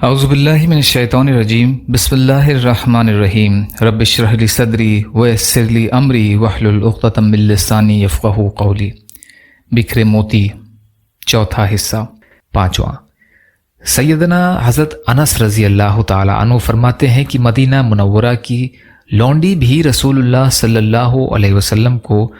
اعوذ باللہ من الشیطان الرجیم بسم اللہ الرحمن الرحیم رب اشرح لی صدری ویسر لی امری واحلل عقدۃ من لسانی یفقہوا قولی۔ بکھرے موتی، چوتھا حصہ، پانچواں۔ سیدنا حضرت انس رضی اللہ تعالی عنہ فرماتے ہیں کہ مدینہ منورہ کی لونڈی بھی رسول اللہ صلی اللہ علیہ وسلم کو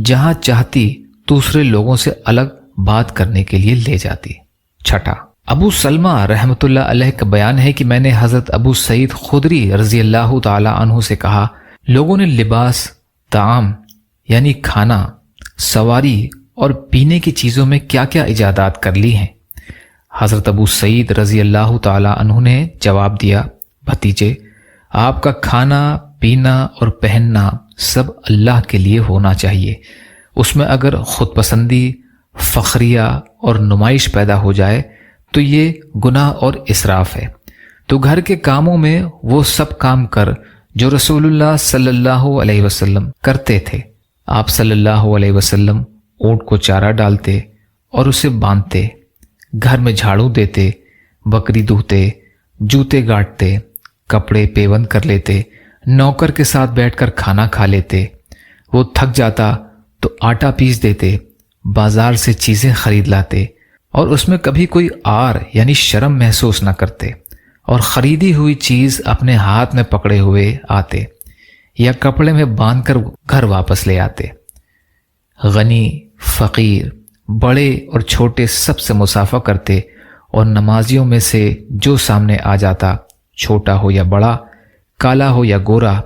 جہاں چاہتی دوسرے لوگوں سے الگ بات کرنے کے لیے لے جاتی۔ چھٹا، ابو سلمہ رحمۃ اللہ علیہ کا بیان ہے کہ میں نے حضرت ابو سعید خدری رضی اللہ تعالی عنہ سے کہا، لوگوں نے لباس، طعام یعنی کھانا، سواری اور پینے کی چیزوں میں کیا کیا ایجادات کر لی ہیں؟ حضرت ابو سعید رضی اللہ تعالی عنہ نے جواب دیا، بھتیجے، آپ کا کھانا، پینا اور پہننا سب اللہ کے لیے ہونا چاہیے۔ اس میں اگر خود پسندی، فخریہ اور نمائش پیدا ہو جائے تو یہ گناہ اور اسراف ہے۔ تو گھر کے کاموں میں وہ سب کام کر جو رسول اللہ صلی اللہ علیہ وسلم کرتے تھے۔ آپ صلی اللہ علیہ وسلم اونٹ کو چارہ ڈالتے اور اسے باندھتے، گھر میں جھاڑو دیتے، بکری دھوتے، جوتے گاٹتے، کپڑے پیوند کر لیتے، نوکر کے ساتھ بیٹھ کر کھانا کھا لیتے۔ وہ تھک جاتا تو آٹا پیس دیتے، بازار سے چیزیں خرید لاتے اور اس میں کبھی کوئی عار یعنی شرم محسوس نہ کرتے، اور خریدی ہوئی چیز اپنے ہاتھ میں پکڑے ہوئے آتے یا کپڑے میں باندھ کر گھر واپس لے آتے۔ غنی، فقیر، بڑے اور چھوٹے سب سے مصافحہ کرتے، اور نمازیوں میں سے جو سامنے آ جاتا، چھوٹا ہو یا بڑا، کالا ہو یا گورا،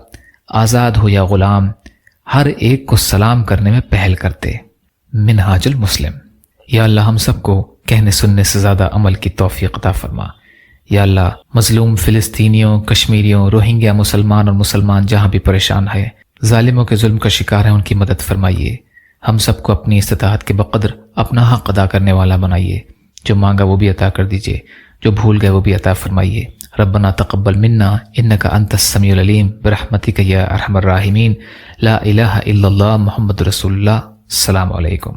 آزاد ہو یا غلام، ہر ایک کو سلام کرنے میں پہل کرتے۔ منہاج المسلم۔ یا اللہ ہم سب کو کہنے سننے سے زیادہ عمل کی توفیق عطا فرما۔ یا اللہ مظلوم فلسطینیوں، کشمیریوں، روہنگیا مسلمان اور مسلمان جہاں بھی پریشان ہے، ظالموں کے ظلم کا شکار ہیں، ان کی مدد فرمائیے۔ ہم سب کو اپنی استطاعت کے بقدر اپنا حق ادا کرنے والا بنائیے۔ جو مانگا وہ بھی عطا کر دیجیے، جو بھول گئے وہ بھی عطا فرمائیے۔ ربنا تقبل منا انک انت السمیع العلیم برحمتک یا ارحم الراحمین۔ لا الہ الا اللہ محمد رسول اللہ۔ السلام علیکم۔